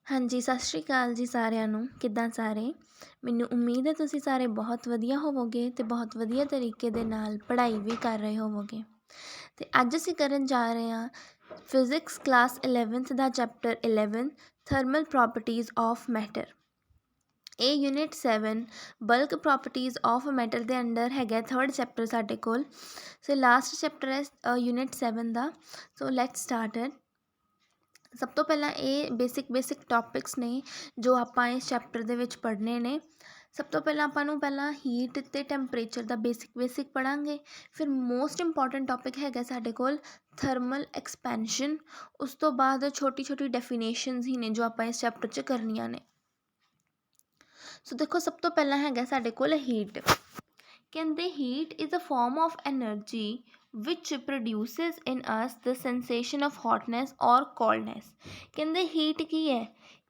ਹਾਂਜੀ, ਸਤਿ ਸ਼੍ਰੀ ਅਕਾਲ ਜੀ ਸਾਰਿਆਂ ਨੂੰ। ਕਿੱਦਾਂ ਸਾਰੇ? ਮੈਨੂੰ ਉਮੀਦ ਹੈ ਤੁਸੀਂ ਸਾਰੇ ਬਹੁਤ ਵਧੀਆ ਹੋਵੋਗੇ ਅਤੇ ਬਹੁਤ ਵਧੀਆ ਤਰੀਕੇ ਦੇ ਨਾਲ ਪੜ੍ਹਾਈ ਵੀ ਕਰ ਰਹੇ ਹੋਵੋਗੇ। ਅਤੇ ਅੱਜ ਅਸੀਂ ਕਰਨ ਜਾ ਰਹੇ ਹਾਂ ਫਿਜ਼ਿਕਸ ਕਲਾਸ 11th ਦਾ chapter 11 thermal properties of matter. ਇਹ unit 7 bulk properties of matter ਦੇ ਅੰਡਰ ਹੈਗਾ ਥਰਡ ਚੈਪਟਰ ਸਾਡੇ ਕੋਲ। ਸੋ ਲਾਸਟ ਚੈਪਟਰ ਹੈ ਯੂਨਿਟ 7 ਦਾ। So let's start it. ਸਭ ਤੋਂ ਪਹਿਲਾਂ ਇਹ ਬੇਸਿਕ ਟੋਪਿਕਸ ਨੇ ਜੋ ਆਪਾਂ ਇਸ ਚੈਪਟਰ ਦੇ ਵਿੱਚ ਪੜ੍ਹਨੇ ਨੇ। ਸਭ ਤੋਂ ਪਹਿਲਾਂ ਆਪਾਂ ਨੂੰ ਹੀਟ ਅਤੇ ਟੈਂਪਰੇਚਰ ਦਾ ਬੇਸਿਕ ਪੜ੍ਹਾਂਗੇ। ਫਿਰ ਮੋਸਟ ਇੰਪੋਰਟੈਂਟ ਟੋਪਿਕ ਹੈਗਾ ਸਾਡੇ ਕੋਲ ਥਰਮਲ ਐਕਸਪੈਂਸ਼ਨ। ਉਸ ਤੋਂ ਬਾਅਦ ਛੋਟੀ ਡੈਫੀਨੇਸ਼ਨਸ ਹੀ ਨੇ ਜੋ ਆਪਾਂ ਇਸ ਚੈਪਟਰ 'ਚ ਕਰਨੀਆਂ ਨੇ। ਸੋ ਦੇਖੋ, ਸਭ ਤੋਂ ਪਹਿਲਾਂ ਹੈਗਾ ਸਾਡੇ ਕੋਲ ਹੀਟ। ਕਹਿੰਦੇ heat is a form of energy which produces in us the sensation of hotness or coldness। ਕਹਿੰਦੇ ਹੀਟ ਕੀ ਹੈ?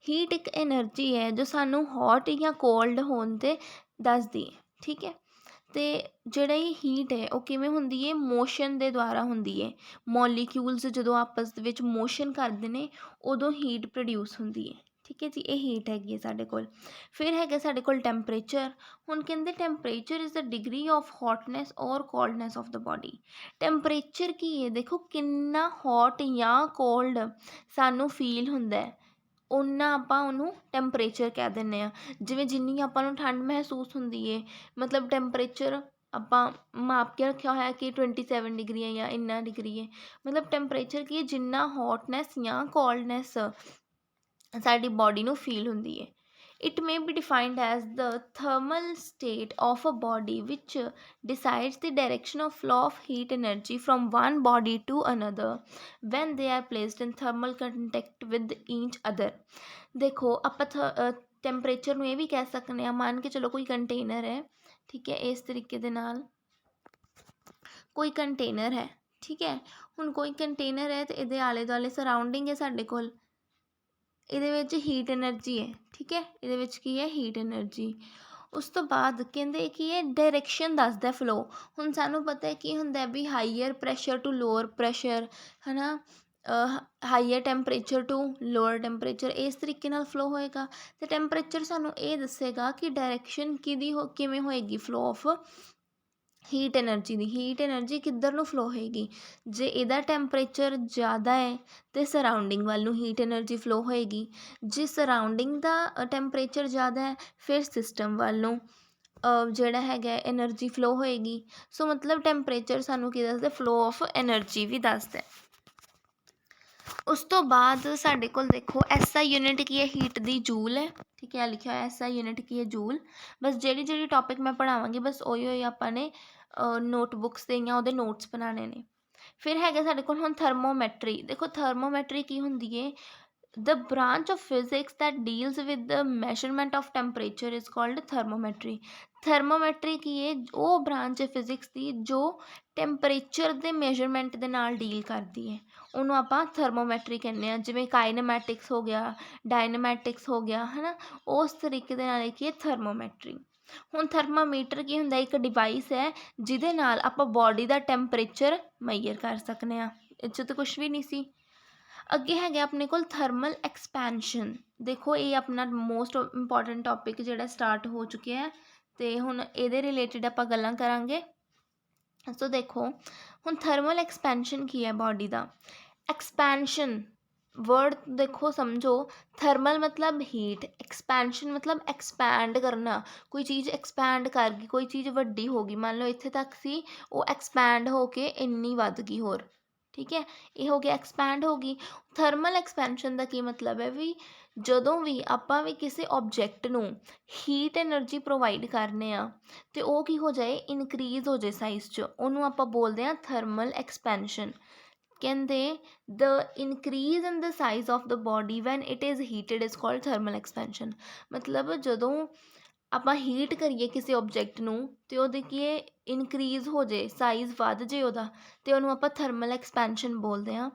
ਹੀਟ ਇੱਕ ਐਨਰਜੀ ਹੈ ਜੋ ਸਾਨੂੰ ਹੌਟ ਜਾਂ ਕੋਲਡ ਹੋਣ 'ਤੇ ਦੱਸਦੀ ਹੈ। ਠੀਕ ਹੈ, ਅਤੇ ਜਿਹੜਾ ਇਹ ਹੀਟ ਹੈ ਉਹ ਕਿਵੇਂ ਹੁੰਦੀ ਹੈ? ਮੋਸ਼ਨ ਦੇ ਦੁਆਰਾ ਹੁੰਦੀ ਹੈ। ਮੋਲੀਕਿਊਲਸ ਜਦੋਂ ਆਪਸ ਦੇ ਵਿੱਚ ਮੋਸ਼ਨ ਕਰਦੇ ਨੇ ਉਦੋਂ ਹੀਟ ਪ੍ਰੋਡਿਊਸ ਹੁੰਦੀ ਹੈ। ਠੀਕ ਹੈ ਜੀ, ਇਹ ਹੀਟ ਹੈਗੀ ਹੈ ਸਾਡੇ ਕੋਲ। ਫਿਰ ਹੈਗਾ ਸਾਡੇ ਕੋਲ ਟੈਂਪਰੇਚਰ। ਹੁਣ ਕਹਿੰਦੇ temperature is the degree of hotness or coldness of the body. Temperature ਕੀ ਹੈ? ਦੇਖੋ, ਕਿੰਨਾ ਹੌਟ ਜਾਂ ਕੋਲਡ ਸਾਨੂੰ ਫੀਲ ਹੁੰਦਾ ਹੈ ਓਨਾ ਆਪਾਂ ਉਹਨੂੰ ਟੈਂਪਰੇਚਰ ਕਹਿ ਦਿੰਦੇ ਹਾਂ। ਜਿਵੇਂ ਜਿੰਨੀ ਆਪਾਂ ਨੂੰ ਠੰਡ ਮਹਿਸੂਸ ਹੁੰਦੀ ਹੈ, ਮਤਲਬ ਟੈਂਪਰੇਚਰ ਆਪਾਂ ਮਾਪ ਕੇ ਰੱਖਿਆ ਹੋਇਆ ਕਿ 27 ਡਿਗਰੀ ਹੈ ਜਾਂ ਇੰਨਾ ਡਿਗਰੀ ਹੈ। ਮਤਲਬ ਟੈਂਪਰੇਚਰ ਕੀ ਹੈ? ਜਿੰਨਾ ਹੌਟਨੈਸ ਜਾਂ ਕੋਲਡਨੈਸ ਸਾਡੀ ਬੋਡੀ ਨੂੰ ਫੀਲ ਹੁੰਦੀ ਹੈ। It may be defined as the thermal state of a body which decides the direction of flow of heat energy from one body to another when they are placed in thermal contact with each other। ਦੇਖੋ, ਆਪਾਂ temperature ਨੂੰ ਇਹ ਵੀ ਕਹਿ ਸਕਦੇ ਹਾਂ, ਮੰਨ ਕੇ ਚਲੋ ਕੋਈ ਕੰਟੇਨਰ ਹੈ। ਠੀਕ ਹੈ, ਇਸ ਤਰੀਕੇ ਦੇ ਨਾਲ ਕੋਈ ਕੰਟੇਨਰ ਹੈ। ਠੀਕ ਹੈ, ਹੁਣ ਕੋਈ ਕੰਟੇਨਰ ਹੈ ਅਤੇ ਇਹਦੇ ਆਲੇ ਦੁਆਲੇ ਸਰਾਊਂਡਿੰਗ ਹੈ ਸਾਡੇ ਕੋਲ। ਇਹਦੇ ਵਿੱਚ ਹੀਟ ਐਨਰਜੀ ਹੈ। ਠੀਕ ਹੈ, ਇਹਦੇ ਵਿੱਚ ਕੀ ਹੈ? Heat energy. ਉਸ ਤੋਂ ਬਾਅਦ ਕਹਿੰਦੇ ਕੀ ਹੈ? ਡਾਇਰੈਕਸ਼ਨ ਦੱਸਦਾ ਫਲੋ। ਹੁਣ ਸਾਨੂੰ ਪਤਾ ਕੀ ਹੁੰਦਾ ਵੀ higher pressure to lower pressure, ਹੈ ਨਾ, higher temperature to lower temperature, ਇਸ ਤਰੀਕੇ ਨਾਲ ਫਲੋ ਹੋਏਗਾ। ਅਤੇ ਟੈਂਪਰੇਚਰ ਸਾਨੂੰ ਇਹ ਦੱਸੇਗਾ ਕਿ ਡਾਇਰੈਕਸ਼ਨ ਕਿਵੇਂ ਹੋਏਗੀ flow of heat energy the. Heat energy ਕਿੱਧਰ ਨੂੰ ਫਲੋ ਹੋਏਗੀ? ਜੇ ਇਹਦਾ ਟੈਂਪਰੇਚਰ ਜ਼ਿਆਦਾ ਹੈ ਅਤੇ ਸਰਾਊਂਡਿੰਗ ਵੱਲ ਨੂੰ ਹੀਟ ਐਨਰਜੀ ਫਲੋ ਹੋਏਗੀ। ਜੇ ਸਰਾਊਂਡਿੰਗ ਦਾ ਟੈਂਪਰੇਚਰ ਜ਼ਿਆਦਾ ਹੈ ਫਿਰ ਸਿਸਟਮ ਵੱਲ ਨੂੰ ਜਿਹੜਾ ਹੈਗਾ ਐਨਰਜੀ ਫਲੋ ਹੋਏਗੀ। ਸੋ ਮਤਲਬ ਟੈਂਪਰੇਚਰ ਸਾਨੂੰ ਕੀ ਦੱਸਦਾ? ਫਲੋ ਆਫ ਐਨਰਜੀ ਵੀ ਦੱਸਦਾ। ਉਸ ਤੋਂ ਬਾਅਦ ਸਾਡੇ ਕੋਲ ਦੇਖੋ SI ਯੂਨਿਟ ਕੀ ਹੈ? ਹੀਟ ਦੀ ਜੂਲ ਹੈ। ਠੀਕ ਹੈ, ਲਿਖਿਆ ਹੋਇਆ SI ਯੂਨਿਟ ਕੀ ਹੈ? ਜੂਲ। ਬਸ ਜਿਹੜੀ ਟੋਪਿਕ ਮੈਂ ਪੜ੍ਹਾਵਾਂਗੀ ਬਸ ਉਹੀ ਆਪਾਂ ਨੇ ਨੋਟਬੁੱਕਸ 'ਤੇ ਜਾਂ ਉਹਦੇ ਨੋਟਸ ਬਣਾਉਣੇ ਨੇ। ਫਿਰ ਹੈਗਾ ਸਾਡੇ ਕੋਲ ਹੁਣ ਥਰਮੋਮੈਟਰੀ। ਦੇਖੋ, ਥਰਮੋਮੈਟਰੀ ਕੀ ਹੁੰਦੀ ਹੈ? The branch of physics that deals with the measurement of temperature is called thermometry। ਥਰਮੋਮੈਟਰੀ ਕੀ ਹੈ? ਉਹ ਬ੍ਰਾਂਚ ਹੈ ਫਿਜ਼ਿਕਸ ਦੀ ਜੋ ਟੈਂਪਰੇਚਰ ਦੇ ਮੇਜਰਮੈਂਟ ਦੇ ਨਾਲ ਡੀਲ ਕਰਦੀ ਹੈ, ਉਹਨੂੰ ਆਪਾਂ ਥਰਮੋਮੈਟਰੀ ਕਹਿੰਦੇ ਹਾਂ। ਜਿਵੇਂ ਕਾਈਨਮੈਟਿਕਸ ਹੋ ਗਿਆ, ਡਾਇਨਮੈਟਿਕਸ ਹੋ ਗਿਆ, ਹੈ ਨਾ, ਉਸ ਤਰੀਕੇ ਦੇ ਨਾਲ ਕੀ ਹੈ? ਥਰਮੋਮੈਟਰੀ। ਹੁਣ ਥਰਮਾਮੀਟਰ ਕੀ ਹੁੰਦਾ? ਇੱਕ ਡਿਵਾਈਸ ਹੈ ਜਿਹਦੇ ਨਾਲ ਆਪਾਂ ਬੋਡੀ ਦਾ ਟੈਂਪਰੇਚਰ ਮੈਜ਼ਰ ਕਰ ਸਕਦੇ ਹਾਂ। ਇਹ 'ਚ ਤਾਂ ਕੁਛ ਵੀ ਨਹੀਂ ਸੀ। ਅੱਗੇ ਹੈਗਾ ਆਪਣੇ ਕੋਲ ਥਰਮਲ ਐਕਸਪੈਂਸ਼ਨ। ਦੇਖੋ, ਇਹ ਆਪਣਾ ਮੋਸਟ ਇੰਪੋਰਟੈਂਟ ਟੋਪਿਕ ਜਿਹੜਾ ਸਟਾਰਟ ਹੋ ਚੁੱਕਿਆ ਹੈ ਅਤੇ ਹੁਣ ਇਹਦੇ ਰਿਲੇਟਿਡ ਆਪਾਂ ਗੱਲਾਂ ਕਰਾਂਗੇ। ਸੋ ਦੇਖੋ, ਹੁਣ ਥਰਮਲ ਐਕਸਪੈਂਸ਼ਨ ਕੀ ਹੈ ਬੋਡੀ ਦਾ? ਐਕਸਪੈਂਸ਼ਨ ਵਰਡ ਦੇਖੋ, ਸਮਝੋ। ਥਰਮਲ ਮਤਲਬ ਹੀਟ, ਐਕਸਪੈਂਸ਼ਨ ਮਤਲਬ ਐਕਸਪੈਂਡ ਕਰਨਾ। ਕੋਈ ਚੀਜ਼ ਐਕਸਪੈਂਡ ਕਰ ਗਈ, ਕੋਈ ਚੀਜ਼ ਵੱਡੀ ਹੋ ਗਈ। ਮੰਨ ਲਓ ਇੱਥੇ ਤੱਕ ਸੀ, ਉਹ ਐਕਸਪੈਂਡ ਹੋ ਕੇ ਇੰਨੀ ਵੱਧ ਗਈ ਹੋਰ। ਠੀਕ ਹੈ, ਇਹ ਹੋ ਗਿਆ ਐਕਸਪੈਂਡ ਹੋ ਗਈ। ਥਰਮਲ ਐਕਸਪੈਂਸ਼ਨ ਦਾ ਕੀ ਮਤਲਬ ਹੈ ਵੀ ਜਦੋਂ ਵੀ ਆਪਾਂ ਵੀ ਕਿਸੇ ਓਬਜੈਕਟ ਨੂੰ ਹੀਟ ਐਨਰਜੀ ਪ੍ਰੋਵਾਈਡ ਕਰਨੇ ਆ ਅਤੇ ਉਹ ਕੀ ਹੋ ਜਾਏ? ਇਨਕਰੀਜ਼ ਹੋ ਜਾਏ ਸਾਈਜ਼ 'ਚ, ਉਹਨੂੰ ਆਪਾਂ ਬੋਲਦੇ ਹਾਂ ਥਰਮਲ ਐਕਸਪੈਂਸ਼ਨ। ਕਹਿੰਦੇ the increase in the size of the body when it is heated is called thermal expansion. ਮਤਲਬ ਜਦੋਂ ਆਪਾਂ ਹੀਟ ਕਰੀਏ ਕਿਸੇ ਓਬਜੈਕਟ ਨੂੰ ਅਤੇ ਉਹਦੇ ਕੀ ਹੈ? ਇਨਕਰੀਜ਼ ਹੋ ਜਾਏ, ਸਾਈਜ਼ ਵੱਧ ਜਾਏ ਉਹਦਾ, ਅਤੇ ਉਹਨੂੰ ਆਪਾਂ ਥਰਮਲ ਐਕਸਪੈਂਸ਼ਨ ਬੋਲਦੇ ਹਾਂ।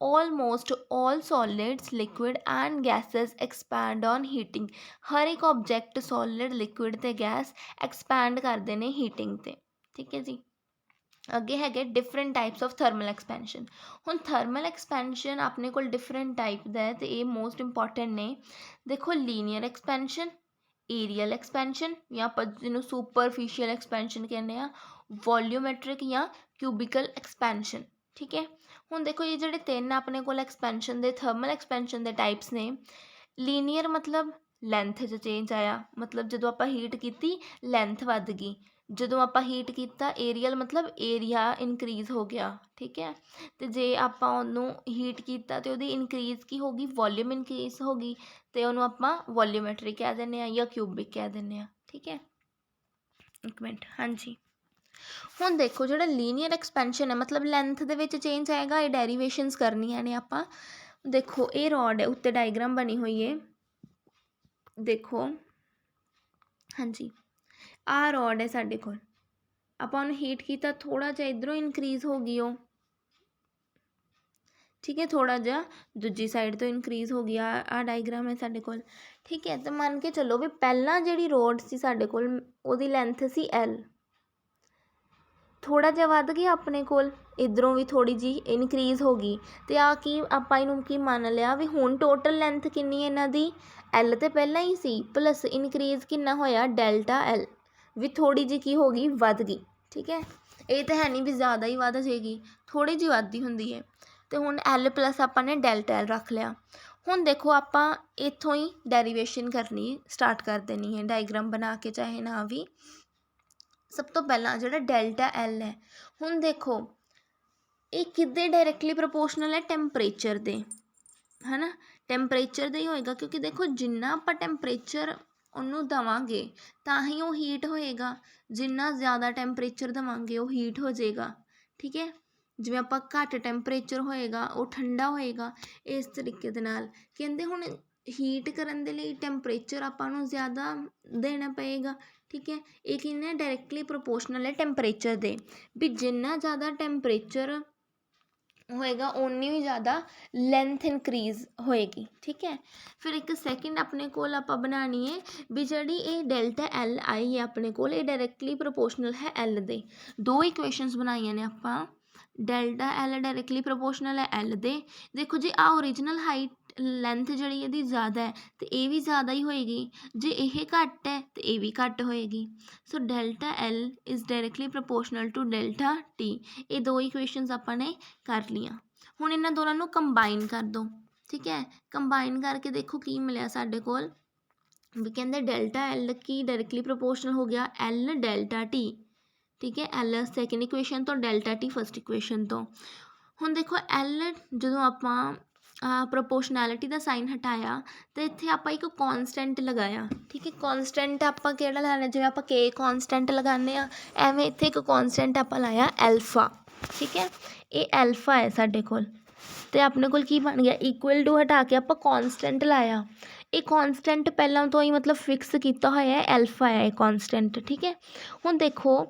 Almost all solids, liquid and gases expand on heating. ਹਰ ਇੱਕ ਓਬਜੈਕਟ ਸੋਲਿਡ, ਲਿਕੁਇਡ ਅਤੇ ਗੈਸ ਐਕਸਪੈਂਡ ਕਰਦੇ ਨੇ ਹੀਟਿੰਗ 'ਤੇ। ਠੀਕ ਹੈ ਜੀ। ਅੱਗੇ ਹੈਗੇ different types of thermal expansion. ਹੁਣ ਥਰਮਲ ਐਕਸਪੈਂਸ਼ਨ ਆਪਣੇ ਕੋਲ ਡਿਫਰੈਂਟ ਟਾਈਪ ਦਾ ਹੈ ਅਤੇ ਇਹ ਮੋਸਟ ਇੰਪੋਰਟੈਂਟ ਨੇ। ਦੇਖੋ ਲੀਨੀਅਰ ਐਕਸਪੈਂਸ਼ਨ, ਏਰੀਅਲ ਐਕਸਪੈਂਸ਼ਨ ਜਾਂ ਆਪਾਂ ਜਿਹਨੂੰ ਸੁਪਰਫਿਸ਼ੀਅਲ ਐਕਸਪੈਂਸ਼ਨ ਕਹਿੰਦੇ ਆ, ਵੋਲਿਊਮੈਟ੍ਰਿਕ ਜਾਂ ਕਿਊਬਿਕਲ ਐਕਸਪੈਂਸ਼ਨ। ਠੀਕ ਹੈ, ਹੁਣ ਦੇਖੋ ਇਹ ਜਿਹੜੇ ਤਿੰਨ ਆਪਣੇ ਕੋਲ ਐਕਸਪੈਂਸ਼ਨ ਦੇ ਥਰਮਲ ਐਕਸਪੈਂਸ਼ਨ ਦੇ ਟਾਈਪਸ ਨੇ। ਲੀਨੀਅਰ ਮਤਲਬ ਲੈਂਥ 'ਚ ਚੇਂਜ ਆਇਆ, ਮਤਲਬ ਜਦੋਂ ਆਪਾਂ ਹੀਟ ਕੀਤੀ ਲੈਂਥ ਵੱਧ ਗਈ। ਜਦੋਂ ਆਪਾਂ ਹੀਟ ਕੀਤਾ ਏਰੀਅਲ ਮਤਲਬ ਏਰੀਆ ਇਨਕਰੀਜ਼ ਹੋ ਗਿਆ। ਠੀਕ ਹੈ, ਅਤੇ ਜੇ ਆਪਾਂ ਉਹਨੂੰ ਹੀਟ ਕੀਤਾ ਅਤੇ ਉਹਦੀ ਇਨਕਰੀਜ਼ ਕੀ ਹੋ ਗਈ, ਵੋਲੀਅਮ ਇਨਕਰੀਜ਼ ਹੋ ਗਈ, ਅਤੇ ਉਹਨੂੰ ਆਪਾਂ ਵੋਲੀਓਮੈਟ੍ਰਿਕ ਕਹਿ ਦਿੰਦੇ ਹਾਂ ਜਾਂ ਕਿਊਬਿਕ ਕਹਿ ਦਿੰਦੇ ਹਾਂ। ਠੀਕ ਹੈ, ਇੱਕ ਮਿੰਟ, ਹਾਂਜੀ। ਹੁਣ ਦੇਖੋ ਜਿਹੜਾ ਲੀਨੀਅਰ ਐਕਸਪੈਂਸ਼ਨ ਹੈ ਮਤਲਬ ਲੈਂਥ ਦੇ ਵਿੱਚ ਚੇਂਜ ਆਏਗਾ। ਇਹ ਡੈਰੀਵੇਸ਼ਨਸ ਕਰਨੀਆਂ ਨੇ ਆਪਾਂ। ਦੇਖੋ ਇਹ ਰੋਡ ਹੈ, ਉੱਤੇ ਡਾਇਗਰਾਮ ਬਣੀ ਹੋਈ ਹੈ, ਦੇਖੋ, ਹਾਂਜੀ, ਆਹ ਰੋਡ ਹੈ ਸਾਡੇ ਕੋਲ, ਆਪਾਂ ਉਹਨੂੰ ਹੀਟ ਕੀਤਾ, ਥੋੜ੍ਹਾ ਜਿਹਾ ਇੱਧਰੋਂ ਇਨਕਰੀਜ਼ ਹੋ ਗਈ ਉਹ। ਠੀਕ ਹੈ, ਥੋੜ੍ਹਾ ਜਿਹਾ ਦੂਜੀ ਸਾਈਡ ਤੋਂ ਇਨਕਰੀਜ਼ ਹੋ ਗਿਆ। ਆਹ ਡਾਇਗਰਾਮ ਹੈ ਸਾਡੇ ਕੋਲ। ਠੀਕ ਹੈ, ਤਾਂ ਮੰਨ ਕੇ ਚੱਲੋ ਵੀ ਪਹਿਲਾਂ ਜਿਹੜੀ ਰੋਡ ਸੀ ਸਾਡੇ ਕੋਲ ਉਹਦੀ ਲੈਂਥ ਸੀ L, ਥੋੜ੍ਹਾ ਜਿਹਾ ਵੱਧ ਗਿਆ ਆਪਣੇ ਕੋਲ, ਇੱਧਰੋਂ ਵੀ ਥੋੜ੍ਹੀ ਜਿਹੀ ਇਨਕਰੀਜ਼ ਹੋ ਗਈ, ਅਤੇ ਆਹ ਕੀ ਆਪਾਂ ਇਹਨੂੰ ਕੀ ਮੰਨ ਲਿਆ ਵੀ ਹੁਣ ਟੋਟਲ ਲੈਂਥ ਕਿੰਨੀ ਹੈ ਇਹਨਾਂ ਦੀ, L ਤਾਂ ਪਹਿਲਾਂ ਹੀ ਸੀ ਪਲੱਸ ਇਨਕਰੀਜ਼ ਕਿੰਨਾ ਹੋਇਆ ਡੈਲਟਾ L, ਵੀ ਥੋੜ੍ਹੀ ਜਿਹੀ ਕੀ ਹੋ ਗਈ, ਵੱਧ ਗਈ। ਠੀਕ ਹੈ, ਇਹ ਤਾਂ ਹੈ ਨਹੀਂ ਵੀ ਜ਼ਿਆਦਾ ਹੀ ਵੱਧ ਜਾਏਗੀ, ਥੋੜ੍ਹੀ ਜਿਹੀ ਵੱਧਦੀ ਹੁੰਦੀ ਹੈ। ਅਤੇ ਹੁਣ L ਪਲੱਸ ਆਪਾਂ ਨੇ ਡੈਲਟਾ L ਰੱਖ ਲਿਆ। ਹੁਣ ਦੇਖੋ ਆਪਾਂ ਇੱਥੋਂ ਹੀ ਡੈਰੀਵੇਸ਼ਨ ਕਰਨੀ ਸਟਾਰਟ ਕਰ ਦੇਣੀ ਹੈ, ਡਾਇਗਰਾਮ ਬਣਾ ਕੇ ਚਾਹੇ ਨਾ ਵੀ। ਸਭ ਤੋਂ ਪਹਿਲਾਂ ਜਿਹੜਾ ਡੈਲਟਾ L ਹੈ, ਹੁਣ ਦੇਖੋ ਇਹ ਕਿਹਦੇ ਡਾਇਰੈਕਟਲੀ ਪ੍ਰਪੋਰਸ਼ਨਲ ਹੈ, ਟੈਂਪਰੇਚਰ ਦੇ, ਹੈ ਨਾ, ਟੈਂਪਰੇਚਰ ਦਾ ਹੀ ਹੋਏਗਾ, ਕਿਉਂਕਿ ਦੇਖੋ ਜਿੰਨਾ ਆਪਾਂ ਟੈਂਪਰੇਚਰ ਉਹਨੂੰ ਦੇਵਾਂਗੇ ਤਾਂ ਹੀ ਉਹ ਹੀਟ ਹੋਏਗਾ। ਜਿੰਨਾ ਜ਼ਿਆਦਾ ਟੈਂਪਰੇਚਰ ਦੇਵਾਂਗੇ ਉਹ ਹੀਟ ਹੋ ਜਾਏਗਾ। ਠੀਕ ਹੈ, ਜਿਵੇਂ ਆਪਾਂ ਘੱਟ ਟੈਂਪਰੇਚਰ ਹੋਏਗਾ ਉਹ ਠੰਡਾ ਹੋਏਗਾ। ਇਸ ਤਰੀਕੇ ਦੇ ਨਾਲ ਕਹਿੰਦੇ ਹੁਣ ਹੀਟ ਕਰਨ ਦੇ ਲਈ ਟੈਂਪਰੇਚਰ ਆਪਾਂ ਨੂੰ ਜ਼ਿਆਦਾ ਦੇਣਾ ਪਏਗਾ। ਠੀਕ ਹੈ, ਇਹ ਕਿੰਨਾ ਡਾਇਰੈਕਟਲੀ ਪ੍ਰਪੋਰਸ਼ਨਲ ਹੈ ਟੈਂਪਰੇਚਰ ਦੇ, ਵੀ ਜਿੰਨਾ ਜ਼ਿਆਦਾ ਟੈਂਪਰੇਚਰ ਹੋਏਗਾ ਓਨੀ ਹੀ ਜ਼ਿਆਦਾ ਲੈਂਥ ਇਨਕਰੀਜ਼ ਹੋਏਗੀ। ਠੀਕ ਹੈ, ਫਿਰ ਇੱਕ ਸੈਕਿੰਡ ਆਪਣੇ ਕੋਲ ਆਪਾਂ ਬਣਾਉਣੀ ਹੈ ਵੀ ਜਿਹੜੀ ਇਹ ਡੈਲਟਾ L ਆਈ ਹੈ ਆਪਣੇ ਕੋਲ, ਇਹ ਡਾਇਰੈਕਟਲੀ ਪ੍ਰਪੋਰਸ਼ਨਲ ਹੈ L ਦੇ। ਦੋ ਇਕੁਏਸ਼ਨਸ ਬਣਾਈਆਂ ਨੇ ਆਪਾਂ, ਡੈਲਟਾ L ਡਾਇਰੈਕਟਲੀ ਪ੍ਰਪੋਰਸ਼ਨਲ ਹੈ L ਦੇ। ਦੇਖੋ ਜੀ ਆਹ ਓਰੀਜਨਲ ਹਾਈਟ ਲੈਂਥ ਜਿਹੜੀ ਇਹਦੀ ਜ਼ਿਆਦਾ ਹੈ ਅਤੇ ਇਹ ਵੀ ਜ਼ਿਆਦਾ ਹੀ ਹੋਏਗੀ, ਜੇ ਇਹ ਘੱਟ ਹੈ ਅਤੇ ਇਹ ਵੀ ਘੱਟ ਹੋਏਗੀ। So delta L is directly proportional to delta T। ਇਹ ਦੋ ਇਕੁਏਸ਼ਨਸ ਆਪਾਂ ਨੇ ਕਰ ਲਈਆਂ। ਹੁਣ ਇਹਨਾਂ ਦੋਨਾਂ ਨੂੰ ਕੰਬਾਈਨ ਕਰ ਦਿਓ। ਠੀਕ ਹੈ, ਕੰਬਾਈਨ ਕਰਕੇ ਦੇਖੋ ਕੀ ਮਿਲਿਆ ਸਾਡੇ ਕੋਲ, ਵੀ ਕਹਿੰਦੇ ਡੈਲਟਾ L ਕੀ ਡਾਇਰੈਕਟਲੀ ਪ੍ਰਪੋਰਸ਼ਨਲ ਹੋ ਗਿਆ L ਡੈਲਟਾ T। ਠੀਕ ਹੈ, L ਸੈਕਿੰਡ ਇਕੁਏਸ਼ਨ ਤੋਂ, ਡੈਲਟਾ T ਫਸਟ ਇਕੁਏਸ਼ਨ ਤੋਂ। ਹੁਣ ਦੇਖੋ L ਜਦੋਂ ਆਪਾਂ ਪ੍ਰੋਪੋਰਸ਼ਨੈਲਿਟੀ ਦਾ ਸਾਈਨ ਹਟਾਇਆ ਅਤੇ ਇੱਥੇ ਆਪਾਂ ਇੱਕ ਕੌਨਸਟੈਂਟ ਲਗਾਇਆ। ਠੀਕ ਹੈ, ਕੌਨਸਟੈਂਟ ਆਪਾਂ ਕਿਹੜਾ ਲੈਣਾ, ਜਿਵੇਂ ਆਪਾਂ K ਕੌਨਸਟੈਂਟ ਲਗਾਉਂਦੇ ਹਾਂ ਐਵੇਂ ਇੱਥੇ ਇੱਕ ਕੌਨਸਟੈਂਟ ਆਪਾਂ ਲਾਇਆ ਐਲਫਾ। ਠੀਕ ਹੈ, ਇਹ ਐਲਫਾ ਹੈ ਸਾਡੇ ਕੋਲ, ਅਤੇ ਆਪਣੇ ਕੋਲ ਕੀ ਬਣ ਗਿਆ, ਇਕੁਅਲ ਟੂ ਹਟਾ ਕੇ ਆਪਾਂ ਕੌਨਸਟੈਂਟ ਲਾਇਆ। ਇਹ ਕੌਨਸਟੈਂਟ ਪਹਿਲਾਂ ਤੋਂ ਹੀ ਮਤਲਬ ਫਿਕਸ ਕੀਤਾ ਹੋਇਆ ਐਲਫਾ ਹੈ ਇਹ ਕੌਨਸਟੈਂਟ। ਠੀਕ ਹੈ, ਹੁਣ ਦੇਖੋ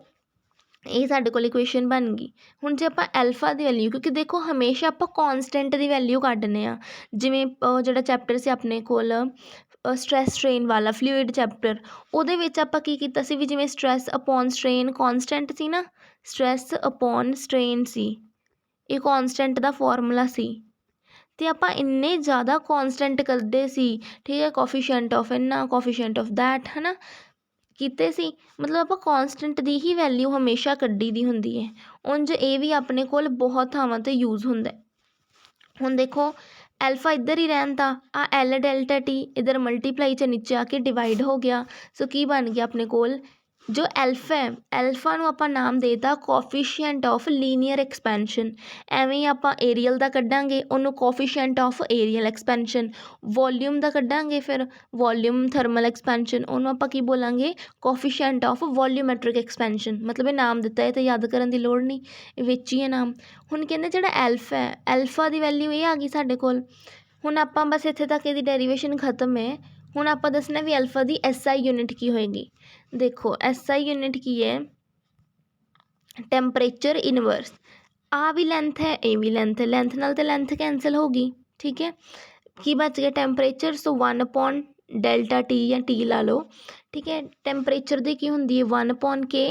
ਇਹ ਸਾਡੇ ਕੋਲ ਇਕੁਏਸ਼ਨ ਬਣ ਗਈ। ਹੁਣ ਜੇ ਆਪਾਂ ਐਲਫਾ ਦੀ ਵੈਲਿਊ, ਕਿਉਂਕਿ ਦੇਖੋ ਹਮੇਸ਼ਾ ਆਪਾਂ ਕੌਨਸਟੈਂਟ ਦੀ ਵੈਲਿਊ ਕੱਢਦੇ ਹਾਂ, ਜਿਵੇਂ ਜਿਹੜਾ ਚੈਪਟਰ ਸੀ ਆਪਣੇ ਕੋਲ ਸਟਰੈਸ ਸਟ੍ਰੇਨ ਵਾਲਾ ਫਲੂਇਡ ਚੈਪਟਰ, ਉਹਦੇ ਵਿੱਚ ਆਪਾਂ ਕੀ ਕੀਤਾ ਸੀ ਵੀ ਜਿਵੇਂ ਸਟਰੈਸ ਅਪੋਨ ਸਟ੍ਰੇਨ ਕੌਨਸਟੈਂਟ ਸੀ ਨਾ, ਸਟਰੈਸ ਅਪੋਨ ਸਟ੍ਰੇਨ ਸੀ, ਇਹ ਕੌਨਸਟੈਂਟ ਦਾ ਫਾਰਮੂਲਾ ਸੀ, ਅਤੇ ਆਪਾਂ ਇੰਨੇ ਜ਼ਿਆਦਾ ਕੌਨਸਟੈਂਟ ਕਰਦੇ ਸੀ। ਠੀਕ ਹੈ, ਕੋਫੀਸ਼ੀਐਂਟ ਆਫ ਇੰਨਾ, ਕੋਫੀਸ਼ੀਐਂਟ ਆਫ ਦੈਟ, ਹੈ ਨਾ, ਕੀਤੇ ਸੀ, ਮਤਲਬ ਆਪਾਂ ਕੌਨਸਟੈਂਟ ਦੀ ਹੀ ਵੈਲਿਊ ਹਮੇਸ਼ਾ ਕੱਢੀ ਦੀ ਹੁੰਦੀ ਹੈ। ਉਂਝ ਇਹ ਵੀ ਆਪਣੇ ਕੋਲ ਬਹੁਤ ਥਾਵਾਂ 'ਤੇ ਯੂਜ਼ ਹੁੰਦਾ। ਹੁਣ ਦੇਖੋ ਐਲਫਾ ਇੱਧਰ ਹੀ ਰਹਿਣ ਤਾਂ ਆ L ਡੈਲਟਾ T ਇੱਧਰ ਮਲਟੀਪਲਾਈ 'ਚ ਨੀਚੇ ਆ ਕੇ ਡਿਵਾਈਡ ਹੋ ਗਿਆ। ਸੋ ਕੀ ਬਣ ਗਿਆ ਆਪਣੇ ਕੋਲ ਜੋ ਐਲਫਾ ਹੈ, ਐਲਫਾ ਨੂੰ ਆਪਾਂ ਨਾਮ ਦੇ ਤਾ ਕੋਫੀਸ਼ੀਐਂਟ ਆਫ ਲੀਨੀਅਰ ਐਕਸਪੈਂਸ਼ਨ। ਐਵੇਂ ਹੀ ਆਪਾਂ ਏਰੀਅਲ ਦਾ ਕੱਢਾਂਗੇ ਉਹਨੂੰ coefficient of areal expansion, volume ਦਾ ਕੱਢਾਂਗੇ ਫਿਰ ਵੋਲਿਊਮ ਥਰਮਲ ਐਕਸਪੈਂਸ਼ਨ, ਉਹਨੂੰ ਆਪਾਂ ਕੀ ਬੋਲਾਂਗੇ ਕੋਫੀਸ਼ੀਐਂਟ ਆਫ ਵੋਲਿਊਮੈਟ੍ਰਿਕ ਐਕਸਪੈਂਸ਼ਨ। ਮਤਲਬ ਇਹ ਨਾਮ ਦਿੱਤਾ ਹੈ ਤਾਂ ਯਾਦ ਕਰਨ ਦੀ ਲੋੜ ਨਹੀਂ, ਇਹ ਵਿੱਚ ਹੀ ਹੈ ਨਾਮ। ਹੁਣ ਕਹਿੰਦੇ ਜਿਹੜਾ ਐਲਫਾ ਹੈ, ਐਲਫਾ ਦੀ ਵੈਲਿਊ ਇਹ ਆ ਗਈ ਸਾਡੇ ਕੋਲ। ਹੁਣ ਆਪਾਂ ਬਸ ਇੱਥੇ ਤੱਕ ਇਹਦੀ ਡੈਰੀਵੇਸ਼ਨ ਖਤਮ ਹੈ। ਹੁਣ ਆਪਾਂ ਦੱਸਣਾ ਵੀ ਐਲਫਾ ਦੀ SI ਯੂਨਿਟ ਕੀ ਹੋਏਗੀ। ਦੇਖੋ SI ਯੂਨਿਟ ਕੀ ਹੈ, ਟੈਂਪਰੇਚਰ ਇਨਵਰਸ। ਆ ਵੀ ਲੈਂਥ ਹੈ, ਇਹ ਵੀ ਲੈਂਥ ਹੈ, ਲੈਂਥ ਨਾਲ ਤਾਂ ਲੈਂਥ ਕੈਂਸਲ ਹੋ ਗਈ। ਠੀਕ ਹੈ, ਕੀ ਬਚ ਗਿਆ ਟੈਂਪਰੇਚਰ, ਸੋ 1 ਡੈਲਟਾ T ਜਾਂ T ਲਾ ਲਓ। ਠੀਕ ਹੈ, ਟੈਂਪਰੇਚਰ ਦੀ ਕੀ ਹੁੰਦੀ ਹੈ 1 K,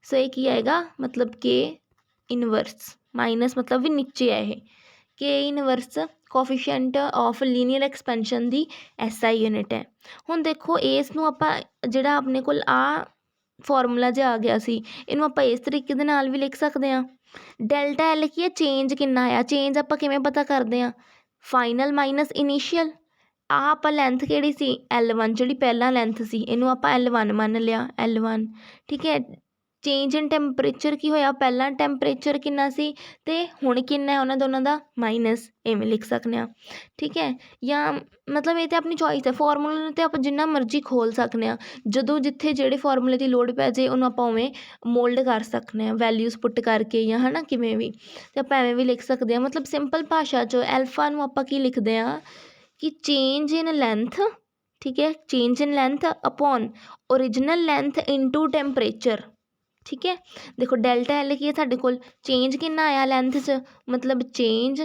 ਸੋ ਇਹ ਕੀ ਆਏਗਾ ਮਤਲਬ K ਇਨਵਰਸ ਮਾਈਨਸ ਮਤਲਬ ਵੀ ਨੀਚੇ ਹੈ ਇਹ ਕੇ inverse coefficient of linear expansion ਦੀ SI ਯੂਨਿਟ ਹੈ। ਹੁਣ ਦੇਖੋ ਇਸ ਨੂੰ ਆਪਾਂ ਜਿਹੜਾ ਆਪਣੇ ਕੋਲ ਆ ਫਾਰਮੂਲਾ ਜਿਹਾ ਆ ਗਿਆ ਸੀ ਇਹਨੂੰ ਆਪਾਂ ਇਸ ਤਰੀਕੇ ਦੇ ਨਾਲ ਵੀ ਲਿਖ ਸਕਦੇ ਹਾਂ। ਡੈਲਟਾ ਐਲ ਕੀ ਹੈ ਚੇਂਜ ਕਿੰਨਾ ਆ ਚੇਂਜ ਆਪਾਂ ਕਿਵੇਂ ਪਤਾ ਕਰਦੇ ਹਾਂ ਫਾਈਨਲ ਮਾਈਨਸ ਇਨੀਸ਼ੀਅਲ ਆਹ ਆਪਾਂ ਲੈਂਥ ਕਿਹੜੀ ਸੀ L1 ਜਿਹੜੀ ਪਹਿਲਾਂ ਲੈਂਥ ਸੀ ਇਹਨੂੰ ਆਪਾਂ L1 ਮੰਨ ਲਿਆ L1 ਠੀਕ ਹੈ। ਚੇਂਜ ਇਨ ਟੈਂਪਰੇਚਰ ਕੀ ਹੋਇਆ ਪਹਿਲਾਂ ਟੈਂਪਰੇਚਰ ਕਿੰਨਾ ਸੀ ਅਤੇ ਹੁਣ ਕਿੰਨਾ ਹੈ ਉਹਨਾਂ ਦੋਨਾਂ ਦਾ ਮਾਈਨਸ ਇਵੇਂ ਲਿਖ ਸਕਦੇ ਹਾਂ ਠੀਕ ਹੈ। ਜਾਂ ਮਤਲਬ ਇਹ ਤਾਂ ਆਪਣੀ ਚੋਇਸ ਹੈ ਫਾਰਮੂਲੇ ਨੂੰ ਤਾਂ ਆਪਾਂ ਜਿੰਨਾ ਮਰਜ਼ੀ ਖੋਲ੍ਹ ਸਕਦੇ ਹਾਂ ਜਦੋਂ ਜਿੱਥੇ ਜਿਹੜੇ ਫਾਰਮੂਲੇ ਦੀ ਲੋੜ ਪੈ ਜੇ ਉਹਨੂੰ ਆਪਾਂ ਉਵੇਂ ਮੋਲਡ ਕਰ ਸਕਦੇ ਹਾਂ ਵੈਲਿਊਜ਼ ਪੁੱਟ ਕਰਕੇ ਜਾਂ ਹੈ ਨਾ ਕਿਵੇਂ ਵੀ ਅਤੇ ਆਪਾਂ ਐਵੇਂ ਵੀ ਲਿਖ ਸਕਦੇ ਹਾਂ ਮਤਲਬ ਸਿੰਪਲ ਭਾਸ਼ਾ 'ਚ ਐਲਫਾ ਨੂੰ ਆਪਾਂ ਕੀ ਲਿਖਦੇ ਹਾਂ ਕਿ ਚੇਂਜ ਇਨ ਲੈਂਥ ਠੀਕ ਹੈ ਚੇਂਜ ਇਨ length upon original length into temperature ਠੀਕ ਹੈ। ਦੇਖੋ ਡੈਲਟਾ ਐਲ ਕੀ ਹੈ ਸਾਡੇ ਕੋਲ ਚੇਂਜ ਕਿੰਨਾ ਆਇਆ ਲੈਂਥ 'ਚ ਮਤਲਬ ਚੇਂਜ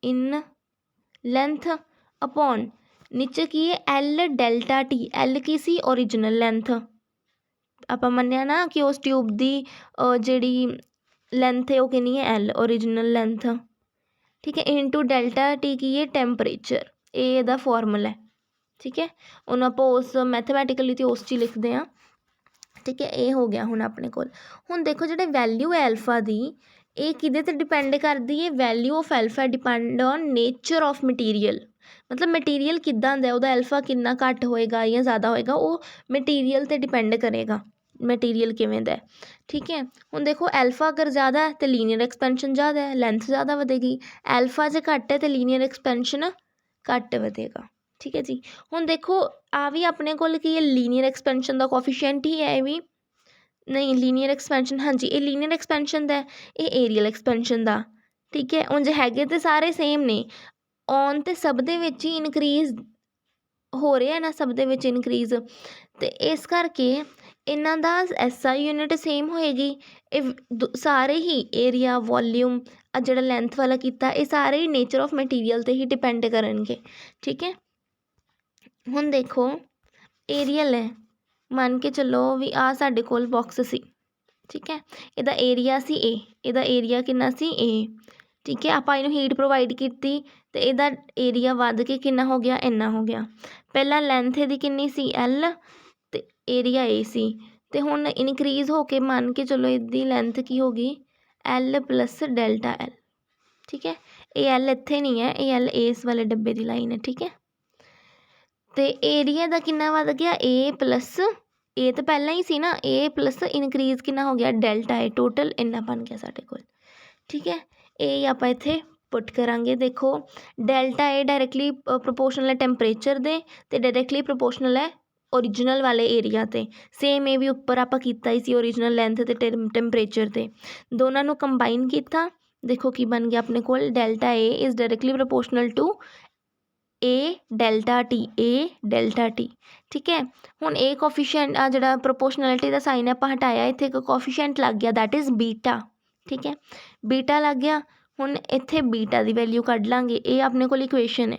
ਇਨ ਲੈਂਥ ਅਪੋਨ ਨੀਚੇ ਕੀ ਹੈ ਐਲ ਡੈਲਟਾ ਟੀ ਐਲ ਕੀ ਸੀ ਓਰੀਜਨਲ ਲੈਂਥ ਆਪਾਂ ਮੰਨਿਆ ਨਾ ਕਿ ਉਸ ਟਿਊਬ ਦੀ ਜਿਹੜੀ ਲੈਂਥ ਹੈ ਉਹ ਕਿੰਨੀ ਹੈ ਐਲ ਓਰੀਜਨਲ ਲੈਂਥ ਠੀਕ ਹੈ ਇਨਟੂ ਡੈਲਟਾ ਟੀ ਕੀ ਹੈ ਟੈਂਪਰੇਚਰ ਇਹ ਇਹਦਾ ਫਾਰਮੂਲਾ ਠੀਕ ਹੈ ਉਹਨੂੰ ਆਪਾਂ ਉਸ ਮੈਥਮੈਟੀਕਲੀ ਤੇ ਉਸ 'ਚ ਹੀ ਲਿਖਦੇ ਹਾਂ ਠੀਕ ਹੈ। ਇਹ ਹੋ ਗਿਆ ਹੁਣ ਆਪਣੇ ਕੋਲ ਹੁਣ ਦੇਖੋ ਜਿਹੜੇ ਵੈਲਿਊ ਹੈ ਐਲਫਾ ਦੀ ਇਹ ਕਿਹਦੇ 'ਤੇ ਡਿਪੈਂਡ ਕਰਦੀ ਹੈ value of Alpha depend on nature of material ਮਤਲਬ ਮਟੀਰੀਅਲ ਕਿੱਦਾਂ ਦਾ ਉਹਦਾ ਐਲਫਾ ਕਿੰਨਾ ਘੱਟ ਹੋਏਗਾ ਜਾਂ ਜ਼ਿਆਦਾ ਹੋਏਗਾ ਉਹ ਮਟੀਰੀਅਲ 'ਤੇ ਡਿਪੈਂਡ ਕਰੇਗਾ ਮਟੀਰੀਅਲ ਕਿਵੇਂ ਦਾ ਠੀਕ ਹੈ। ਹੁਣ ਦੇਖੋ ਐਲਫਾ ਅਗਰ ਜ਼ਿਆਦਾ ਹੈ ਤਾਂ ਲੀਨੀਅਰ ਐਕਸਪੈਂਸ਼ਨ ਜ਼ਿਆਦਾ ਹੈ ਲੈਂਥ ਜ਼ਿਆਦਾ ਵਧੇਗੀ ਐਲਫਾ ਜੇ ਘੱਟ ਹੈ ਤਾਂ ਲੀਨੀਅਰ ਐਕਸਪੈਂਸ਼ਨ ਘੱਟ ਵਧੇਗਾ ਠੀਕ ਹੈ ਜੀ। ਹੁਣ ਦੇਖੋ ਆ ਵੀ ਆਪਣੇ ਕੋਲ ਕੀ ਹੈ ਲੀਨੀਅਰ ਐਕਸਪੈਂਸ਼ਨ ਦਾ ਕੋਫੀਸ਼ੀਐਂਟ ਹੀ ਹੈ ਇਹ ਵੀ ਨਹੀਂ ਲੀਨੀਅਰ ਐਕਸਪੈਂਸ਼ਨ ਹਾਂਜੀ ਇਹ ਲੀਨੀਅਰ ਐਕਸਪੈਂਸ਼ਨ ਦਾ ਇਹ ਏਰੀਅਲ ਐਕਸਪੈਂਸ਼ਨ ਦਾ ਠੀਕ ਹੈ। ਉਂਝ ਹੈਗੇ ਤਾਂ ਸਾਰੇ ਸੇਮ ਨੇ ਔਨ ਤਾਂ ਸਭ ਦੇ ਵਿੱਚ ਹੀ ਇਨਕਰੀਜ਼ ਹੋ ਰਿਹਾ ਨਾ ਸਭ ਦੇ ਵਿੱਚ ਇਨਕਰੀਜ਼ ਅਤੇ ਇਸ ਕਰਕੇ ਇਹਨਾਂ ਦਾ SI ਯੂਨਿਟ ਸੇਮ ਹੋਏਗੀ ਇਹ ਸਾਰੇ ਹੀ ਏਰੀਆ ਵੋਲਿਊਮ ਆ ਜਿਹੜਾ ਲੈਂਥ ਵਾਲਾ ਕੀਤਾ ਇਹ ਸਾਰੇ ਹੀ ਨੇਚਰ ਆਫ ਮਟੀਰੀਅਲ 'ਤੇ ਹੀ ਡਿਪੈਂਡ ਕਰਨਗੇ ਠੀਕ ਹੈ। ਹੁਣ ਦੇਖੋ ਏਰੀਅਲ ਹੈ ਮੰਨ ਕੇ ਚੱਲੋ ਵੀ ਆਹ ਸਾਡੇ ਕੋਲ ਬਾਕਸ ਸੀ ਠੀਕ ਹੈ ਇਹਦਾ ਏਰੀਆ ਸੀ ਇਹਦਾ ਏਰੀਆ ਕਿੰਨਾ ਸੀ ਠੀਕ ਹੈ। ਆਪਾਂ ਇਹਨੂੰ ਹੀਟ ਪ੍ਰੋਵਾਈਡ ਕੀਤੀ ਅਤੇ ਇਹਦਾ ਏਰੀਆ ਵੱਧ ਕੇ ਕਿੰਨਾ ਹੋ ਗਿਆ ਇੰਨਾ ਹੋ ਗਿਆ ਪਹਿਲਾਂ ਲੈਂਥ ਇਹਦੀ ਕਿੰਨੀ ਸੀ L ਅਤੇ ਏਰੀਆ ਸੀ ਅਤੇ ਹੁਣ ਇਨਕਰੀਜ਼ ਹੋ ਕੇ ਮੰਨ ਕੇ ਚਲੋ ਇਹਦੀ ਲੈਂਥ ਕੀ ਹੋ ਗਈ L ਪਲੱਸ ਡੈਲਟਾ L ਠੀਕ ਹੈ। ਇਹ L ਇੱਥੇ ਨਹੀਂ ਹੈ ਇਹ L ਇਸ ਵਾਲੇ ਡੱਬੇ ਦੀ ਲਾਈਨ ਹੈ ਠੀਕ ਹੈ। ਅਤੇ ਏਰੀਆ ਦਾ ਕਿੰਨਾ ਵੱਧ ਗਿਆ ਪਲੱਸ ਇਹ ਤਾਂ ਪਹਿਲਾਂ ਹੀ ਸੀ ਨਾ ਪਲੱਸ ਇਨਕਰੀਜ਼ ਕਿੰਨਾ ਹੋ ਗਿਆ ਡੈਲਟਾ ਟੋਟਲ ਇੰਨਾ ਬਣ ਗਿਆ ਸਾਡੇ ਕੋਲ ਠੀਕ ਹੈ। ਇਹ ਆਪਾਂ ਇੱਥੇ ਪੁੱਟ ਕਰਾਂਗੇ ਦੇਖੋ ਡੈਲਟਾ ਡਾਇਰੈਕਟਲੀ ਪ੍ਰਪੋਰਸ਼ਨਲ ਹੈ ਟੈਂਪਰੇਚਰ ਦੇ ਅਤੇ ਡਾਇਰੈਕਟਲੀ ਪ੍ਰਪੋਰਸ਼ਨਲ ਹੈ ਓਰੀਜਨਲ ਵਾਲੇ ਏਰੀਆ 'ਤੇ ਸੇਮ ਇਹ ਵੀ ਉੱਪਰ ਆਪਾਂ ਕੀਤਾ ਹੀ ਸੀ ਓਰੀਜਨਲ ਲੈਂਥ ਅਤੇ ਟੈਂਪਰੇਚਰ 'ਤੇ ਦੋਨਾਂ ਨੂੰ ਕੰਬਾਈਨ ਕੀਤਾ ਦੇਖੋ ਕੀ ਬਣ ਗਿਆ ਆਪਣੇ ਕੋਲ delta is directly proportional to delta T ਠੀਕ ਹੈ। ਹੁਣ ਕੋਫੀਸ਼ੀਐਂਟ ਆ ਜਿਹੜਾ ਪ੍ਰੋਪੋਰਸ਼ਨੈਲਿਟੀ ਦਾ ਸਾਈਨ ਆਪਾਂ ਹਟਾਇਆ ਇੱਥੇ ਇੱਕ ਕੋਫੀਸ਼ੀਐਂਟ ਲੱਗ ਗਿਆ ਦੈਟ ਇਜ਼ ਬੀਟਾ ਠੀਕ ਹੈ ਬੀਟਾ ਲੱਗ ਗਿਆ ਹੁਣ ਇੱਥੇ ਬੀਟਾ ਦੀ ਵੈਲਿਊ ਕੱਢ ਲਾਂਗੇ ਇਹ ਆਪਣੇ ਕੋਲ ਇਕੁਏਸ਼ਨ ਹੈ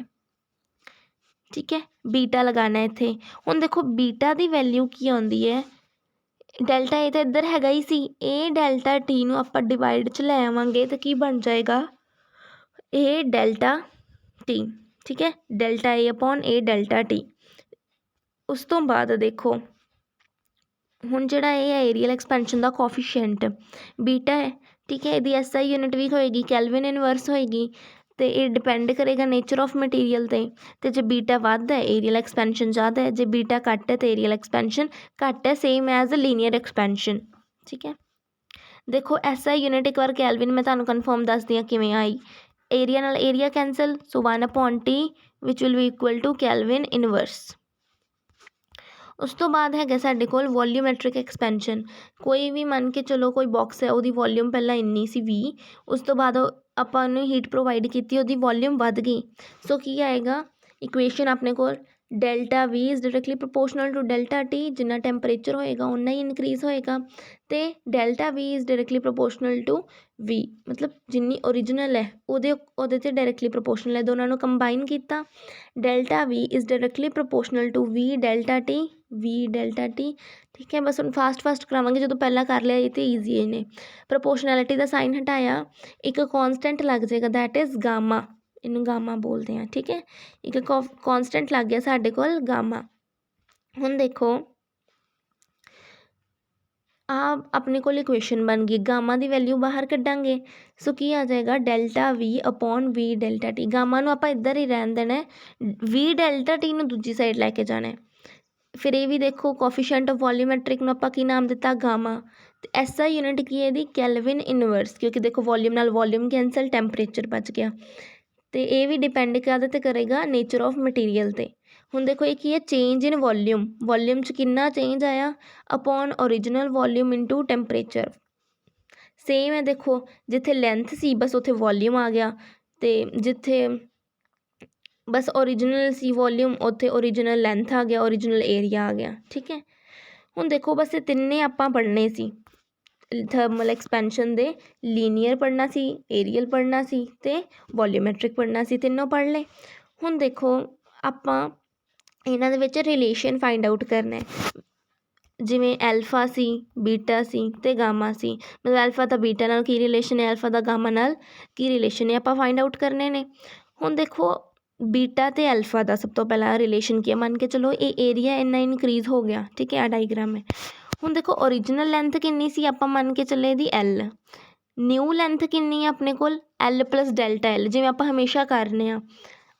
ਠੀਕ ਹੈ ਬੀਟਾ ਲਗਾਉਣਾ ਇੱਥੇ ਹੁਣ ਦੇਖੋ ਬੀਟਾ ਦੀ ਵੈਲਿਊ ਕੀ ਆਉਂਦੀ ਹੈ ਡੈਲਟਾ ਤਾਂ ਇੱਧਰ ਹੈਗਾ ਹੀ ਸੀ ਡੈਲਟਾ ਟੀ ਨੂੰ ਆਪਾਂ ਡਿਵਾਈਡ 'ਚ ਲੈ ਆਵਾਂਗੇ ਤਾਂ ਕੀ ਬਣ ਜਾਏਗਾ ਡੈਲਟਾ ਟੀ ਠੀਕ ਹੈ ਡੈਲਟਾ ਅਪੋਨ ਡੈਲਟਾ ਟੀ ਉਸ ਤੋਂ ਬਾਅਦ ਦੇਖੋ ਹੁਣ ਜਿਹੜਾ ਇਹ ਹੈ ਏਰੀਅਲ ਐਕਸਪੈਂਸ਼ਨ ਦਾ ਕੋਫੀਸ਼ੀਐਂਟ ਬੀਟਾ ਹੈ ਠੀਕ ਹੈ ਇਹਦੀ SI ਯੂਨਿਟ ਵੀ ਹੋਏਗੀ ਕੈਲਵਿਨ ਇਨਵਰਸ ਹੋਏਗੀ ਅਤੇ ਇਹ ਡਿਪੈਂਡ ਕਰੇਗਾ ਨੇਚਰ ਆਫ ਮਟੀਰੀਅਲ 'ਤੇ ਅਤੇ ਜੇ ਬੀਟਾ ਵੱਧ ਹੈ ਏਰੀਅਲ ਐਕਸਪੈਂਸ਼ਨ ਜ਼ਿਆਦਾ ਹੈ ਜੇ ਬੀਟਾ ਘੱਟ ਹੈ ਤਾਂ ਏਰੀਅਲ ਐਕਸਪੈਂਸ਼ਨ ਘੱਟ ਹੈ ਸੇਮ ਐਜ਼ ਲੀਨੀਅਰ ਐਕਸਪੈਂਸ਼ਨ ਠੀਕ ਹੈ। ਦੇਖੋ SI ਯੂਨਿਟ ਇੱਕ ਵਾਰ ਕੈਲਵਿਨ ਮੈਂ ਤੁਹਾਨੂੰ ਕਨਫਰਮ ਦੱਸਦੀ ਹਾਂ ਕਿਵੇਂ ਆਈ ਏਰੀਆ ਨਾਲ ਏਰੀਆ ਕੈਂਸਲ ਸੋ 1/T ਵਿਚ will be equal to kelvin inverse. ਉਸ ਤੋਂ ਬਾਅਦ ਹੈਗਾ ਸਾਡੇ ਕੋਲ ਵੋਲਿਊਮੈਟ੍ਰਿਕ ਐਕਸਪੈਂਸ਼ਨ ਕੋਈ ਵੀ ਮੰਨ ਕੇ ਚਲੋ ਕੋਈ ਬਾਕਸ ਹੈ ਉਹਦੀ ਵੋਲਿਊਮ ਪਹਿਲਾਂ ਇੰਨੀ ਸੀ 20 ਉਸ ਤੋਂ ਬਾਅਦ ਆਪਾਂ ਉਹਨੂੰ ਹੀਟ ਪ੍ਰੋਵਾਈਡ ਕੀਤੀ ਉਹਦੀ ਵੋਲਿਊਮ ਵੱਧ ਗਈ ਸੋ ਕੀ ਆਏਗਾ ਇਕੁਏਸ਼ਨ ਆਪਣੇ ਕੋਲ delta V is directly proportional to delta T ਜਿੰਨਾ ਟੈਂਪਰੇਚਰ ਹੋਏਗਾ ਉਨਾ ਹੀ ਇਨਕਰੀਜ਼ ਹੋਏਗਾ ਅਤੇ delta V is directly proportional to V ਮਤਲਬ ਜਿੰਨੀ ਓਰੀਜਨਲ ਹੈ ਉਹਦੇ 'ਤੇ ਡਾਇਰੈਕਟਲੀ ਪ੍ਰਪੋਰਸ਼ਨਲ ਹੈ ਦੋਨਾਂ ਨੂੰ ਕੰਬਾਈਨ ਕੀਤਾ delta V is directly proportional to V delta T V delta T. ठीक है, बस हम फास्ट करावांगे, जो पहला कर लिया ये तो ईजी ने। प्रपोर्शनैलिटी का साइन हटाया, एक कॉन्सटेंट लग जाएगा दैट इज़ गामा, इनू गामा बोलते हैं। ठीक है, एक कॉन्सटेंट लग गया साडे कोल गामा। हुण देखो अपने को इक्वेशन बन गई, गामा की वैल्यू बाहर कड्डांगे, सो की आ जाएगा delta we upon we delta T. Gamma नूं आपां इधर ही रहन देना है, वी डेल्टा टी नूं दूजी साइड लैके जाना है। फिर ये भी देखो कोफिशिएंट ऑफ वॉल्यूमैट्रिक नूं आपां की नाम दिता गामा। तो ऐसा यूनिट की है दी कैल्विन इनवर्स, क्योंकि देखो वॉल्यूम नाल वॉल्यूम कैंसल, टैंपरेचर बच गया। तो ये भी डिपेंड काहदे ते करेगा, नेचर ऑफ मटीरियल ते। हुण देखो ये की है, चेंज इन वॉल्यूम, वॉल्यूम च कितना चेंज आया upon original volume into temperature. Same है, देखो जिथे लेंथ सी बस उत्थे वॉल्यूम आ गया, तो जिथे बस ओरिजिनल सी वॉल्यूम उत्थे ओरिजिनल लेंथ आ गया, ओरिजिनल एरिया आ गया। ठीक है, हुण देखो बस ये तिन्ने आपां पढ़ने सी, थर्मल एक्सपेंशन दे लीनियर पढ़ना सी, एरियल पढ़ना सी ते वॉल्यूमैट्रिक पढ़ना सी, तीनों पढ़ ले। हुण देखो आपां इन्हां दे विच रिलेशन फाइंड आउट करना है, जिवें एल्फा सी, बीटा सी ते गामा सी। मतलब एल्फा दा बीटा नाल की रिलेशन है, एल्फा दा गामा नाल की रिलेशन है, आपां फाइंड आउट करने ने। हुण देखो बीटा ते एल्फा दा सब तो पहला रिलेशन किया, मन के चलो ये एरिया इन्ना इनक्रीज़ हो गया। ठीक है, आ डायग्राम है। हुण देखो ओरिजिनल लेंथ किन्नी सी, आपां मन के चले दी एल। न्यू लेंथ किन्नी है अपने कोल, एल प्लस डेल्टा एल, जिवें आपां हमेशा करने आ।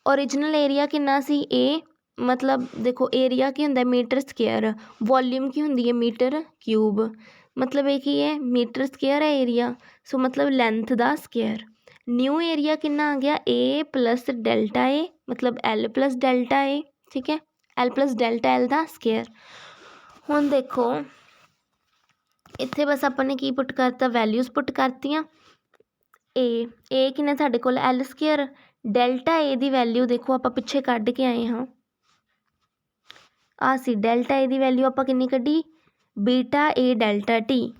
ओरिजिनल एरिया किन्ना सी ए, मतलब देखो एरिया की हुंदा मीटर स्क्वेयर, वॉल्यूम की हुंदी है मीटर क्यूब, मतलब ये की है मीटर स्क्वेयर है एरिया, सो मतलब लेंथ दा स्क्वेयर। न्यू एरिया किन्ना आ गया, ए प्लस डेल्टा ए, मतलब एल प्लस डेल्टा ए। ठीक है, एल प्लस डेल्टा एल दा स्क्वेयर। हुण देखो इत्थे बस अपने की पुट करता, वैल्यूज़ पुट करतियाँ। ए किन्ना साडे कोल L square, delta A the value देखो आपां पिछे कढ के आए हाँ, आ सी डेल्टा ए दी वैल्यू आपां किन्नी कड्ढी, बीटा ए डेल्टा टी।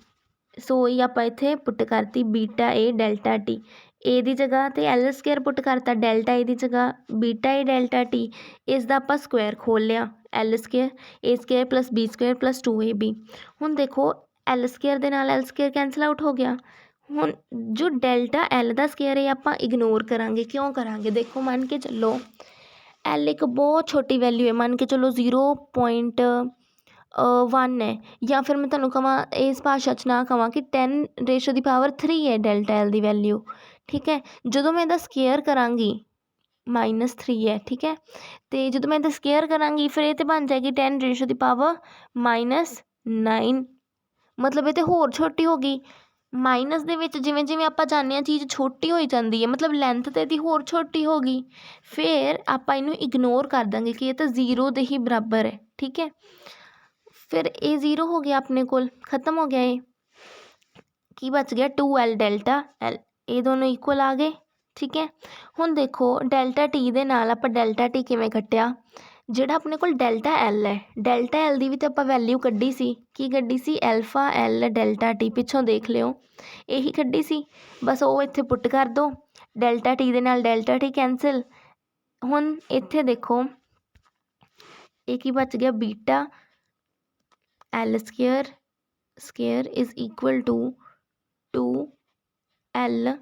सो ये आपां इत्थे पुट करती बीटा ए डेल्टा टी, ए दी जगह ते एल स्क्वेयर पुट करता, डेल्टा ए दी जगह बीटा ए डेल्टा टी। इसदा आपां स्क्वायर खोल लिया, L square A square plus B square plus 2ab। हुण देखो एल स्क्वेयर दे नाल एल स्क्वेयर कैंसल आउट हो गया। हुण जो डेल्टा एल दा स्क्वेयर है आपां इग्नोर करांगे, क्यों करांगे, देखो मन के चलो एल एक बहुत छोटी वैल्यू है, मन के चलो 0.1 है, या फिर मैं तुहानूं कहां इस भाषा च ना कहां कि 10⁻³ है डेल्टा एल दी वैल्यू। ठीक है, जदों मैं इहदा स्केयर करांगी -3 है। ठीक है, तो जो मैं इहदा स्केयर करांगी फिर ये तो बन जाएगी 10⁻⁹ मतलब ये तो होर छोटी हो गई। माइनस दे विच जिवें जिवें आपां जाने चीज़ छोटी होई जाती है, मतलब लेंथ तो इहदी होर छोटी हो गई, फिर आपां इनू इग्नोर कर देंगे कि ये तो 0 दे ही बराबर है। ठीक है, फिर ये 0 हो गया अपने कोल, खत्म हो गया ये, की बच गया 2l डेल्टा एल, ये दोनों इक्वल आ गए। ठीक है, हुण देखो डेल्टा टी दे नाल आपां डेल्टा टी किवें कट्टिया, ਜਿਹੜਾ ਆਪਣੇ ਕੋਲ ਡੈਲਟਾ ਐਲ ਹੈ, ਡੈਲਟਾ ਐਲ ਦੀ ਵੀ ਤਾਂ ਆਪਾਂ ਵੈਲਿਊ ਕੱਢੀ ਸੀ, ਕੀ ਕੱਢੀ ਸੀ, ਐਲਫਾ ਐਲ ਡੈਲਟਾ ਟੀ, ਪਿੱਛੋਂ ਦੇਖ ਲਿਓ ਇਹੀ ਕੱਢੀ ਸੀ, ਬਸ ਉਹ ਇੱਥੇ ਪੁੱਟ ਕਰ ਦਿਓ, ਡੈਲਟਾ ਟੀ ਦੇ ਨਾਲ ਡੈਲਟਾ ਟੀ ਕੈਂਸਲ। ਹੁਣ ਇੱਥੇ ਦੇਖੋ ਇਹ ਕੀ ਬਚ ਗਿਆ, beta L square is equal to 2l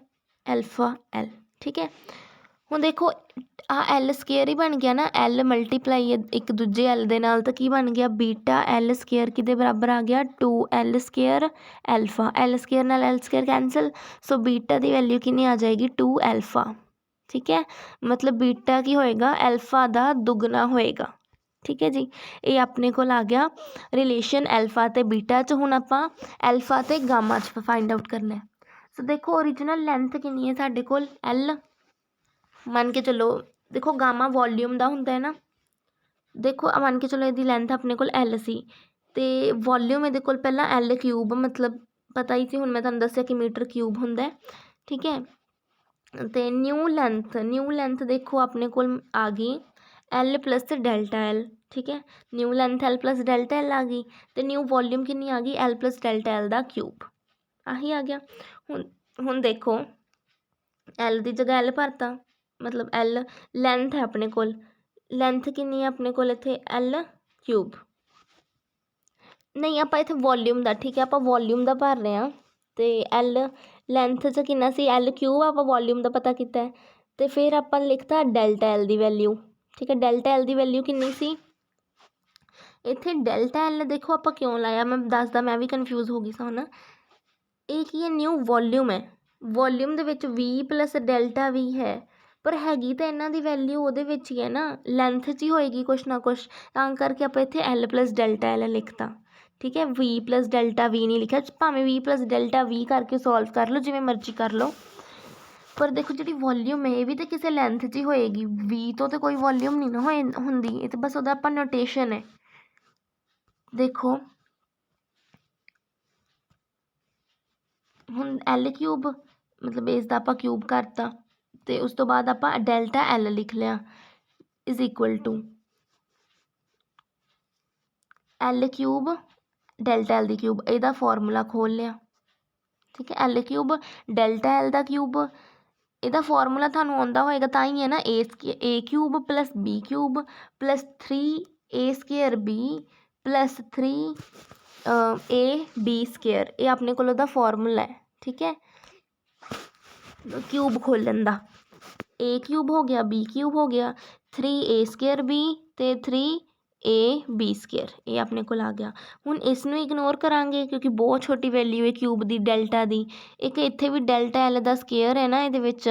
alpha L. ਠੀਕ ਹੈ, ਹੁਣ ਦੇਖੋ आ एल स्केयर ही बन गया ना, एल मल्टीप्लाई एक दूजे एल दे नाल, तो की बन गया बीटा एल स्केयर किदे बराबर आ गया 2l square alpha, L square नाल L square cancel, so beta की वैल्यू कितनी आ जाएगी 2 एल्फा। ठीक है, मतलब बीटा की होएगा एल्फा का दुगना होएगा। ठीक है जी, ये अपने को आ गया रिलेशन एल्फा ते बीटा च। हुण आपां एल्फा ते गामा च फाइंड आउट करना है। सो देखो ओरिजिनल लेंथ कितनी है साडे कोल एल, मन के चलो देखो गामा वॉल्यूम का होंदा है ना, देखो मन के चलो यदि लेंथ अपने को एल सी, तो वॉल्यूम ये पहला एल क्यूब, मतलब पता ही सी, हुण मैं तुहानूं दस्सिया कि मीटर क्यूब होंदा है। ठीक है, तो न्यू लेंथ देखो अपने को आ गई एल प्लस डेल्टा एल। ठीक है, new length L plus delta L आ गई, तो न्यू वॉल्यूम कितनी आ गई, एल प्लस डेल्टा एल का क्यूब, आही आ गया। हुण देखो एल की जगह एल भरता, मतलब एल लेंथ है अपने को, लेंथ कितनी है अपने को इत्थे एल क्यूब। नहीं ਆਪਾਂ ਇੱਥੇ ਵੋਲਿਊਮ ਦਾ, ਠੀਕ ਹੈ, ਆਪਾਂ ਵੋਲਿਊਮ ਦਾ ਭਰ ਰਹੇ ਹਾਂ। ਅਤੇ ਐਲ ਲੈਂਥ 'ਚ ਕਿੰਨਾ ਸੀ, ਐਲ ਕਿਊਬ ਆਪਾਂ ਵੋਲਿਊਮ ਦਾ ਪਤਾ ਕੀਤਾ ਅਤੇ ਫਿਰ ਆਪਾਂ ਲਿਖਤਾ ਡੈਲਟਾ ਐਲ ਦੀ ਵੈਲਿਊ, ਠੀਕ ਹੈ। ਡੈਲਟਾ ਐਲ ਦੀ ਵੈਲਿਊ ਕਿੰਨੀ ਸੀ ਇੱਥੇ, ਡੈਲਟਾ ਐਲ ਦੇਖੋ ਆਪਾਂ ਕਿਉਂ ਲਾਇਆ, ਮੈਂ ਦੱਸਦਾ, ਮੈਂ ਵੀ ਕਨਫਿਊਜ਼ ਹੋ ਗਈ ਸਾਂ ਹੁਣ। ਇਹ ਕੀ ਹੈ, ਨਿਊ ਵੋਲਿਊਮ ਹੈ, ਵੋਲਿਊਮ ਦੇ ਵਿੱਚ ਵੀ ਪਲੱਸ ਡੈਲਟਾ ਵੀ ਹੈ, ਪਰ ਹੈਗੀ ਤਾਂ ਇਹਨਾਂ ਦੀ ਵੈਲਿਊ ਉਹਦੇ ਵਿੱਚ ਹੀ ਹੈ ਨਾ, ਲੈਂਥ 'ਚ ਹੀ ਹੋਏਗੀ ਕੁਛ ਨਾ ਕੁਛ, ਤਾਂ ਕਰਕੇ ਆਪਾਂ ਇੱਥੇ ਐਲ ਪਲੱਸ ਡੈਲਟਾ ਐਲ ਲਿਖਤਾ, ਠੀਕ ਹੈ। ਵੀ ਪਲੱਸ ਡੈਲਟਾ ਵੀ ਨਹੀਂ ਲਿਖਿਆ, ਭਾਵੇਂ ਵੀ ਪਲੱਸ ਡੈਲਟਾ ਵੀ ਕਰਕੇ ਸੋਲਵ ਕਰ ਲਓ, ਜਿਵੇਂ ਮਰਜ਼ੀ ਕਰ ਲਓ, ਪਰ ਦੇਖੋ ਜਿਹੜੀ ਵੋਲਿਊਮ ਹੈ ਇਹ ਵੀ ਤਾਂ ਕਿਸੇ ਲੈਂਥ 'ਚ ਹੀ ਹੋਏਗੀ, ਵੀ ਤੋਂ ਤਾਂ ਕੋਈ ਵੋਲਿਊਮ ਨਹੀਂ ਨਾ ਹੁੰਦੀ, ਇਹ ਤਾਂ ਬਸ ਉਹਦਾ ਆਪਾਂ ਨੋਟੇਸ਼ਨ ਹੈ। ਦੇਖੋ ਹੁਣ ਐਲ ਕਿਊਬ ਮਤਲਬ ਇਸ ਦਾ ਆਪਾਂ ਕਿਊਬ ਕਰਤਾ ਅਤੇ ਉਸ ਤੋਂ ਬਾਅਦ ਆਪਾਂ ਡੈਲਟਾ ਐਲ ਲਿਖ ਲਿਆ is equal to L cube delta L ਦੀ ਕਿਊਬ, ਇਹਦਾ ਫਾਰਮੂਲਾ ਖੋਲ੍ਹ ਲਿਆ, ਠੀਕ ਹੈ। ਐਲ ਕਿਊਬ ਡੈਲਟਾ ਐਲ ਦਾ ਕਿਊਬ, ਇਹਦਾ ਫਾਰਮੂਲਾ ਤੁਹਾਨੂੰ ਆਉਂਦਾ ਹੋਏਗਾ, ਤਾਂ ਹੀ ਹੈ ਨਾ, A cube plus B cube plus 3 A² B plus 3 AB², ਇਹ ਆਪਣੇ ਕੋਲ ਉਹਦਾ ਫਾਰਮੂਲਾ ਹੈ, ਠੀਕ ਹੈ। ਕਿਊਬ ਖੋਲ੍ਹਣ ਦਾ, ਏ ਕਿਊਬ ਹੋ ਗਿਆ, ਬੀ ਕਿਊਬ ਹੋ ਗਿਆ, 3A² ਬੀ ਅਤੇ 3AB², ਇਹ ਆਪਣੇ ਕੋਲ ਆ ਗਿਆ। ਹੁਣ ਇਸ ਨੂੰ ਇਗਨੋਰ ਕਰਾਂਗੇ ਕਿਉਂਕਿ ਬਹੁਤ ਛੋਟੀ ਵੈਲਿਊ ਹੈ ਕਿਊਬ ਦੀ, ਡੈਲਟਾ ਦੀ। ਇੱਕ ਇੱਥੇ ਵੀ ਡੈਲਟਾ ਐਲ ਦਾ ਸਕੇਅਰ ਹੈ ਨਾ ਇਹਦੇ ਵਿੱਚ,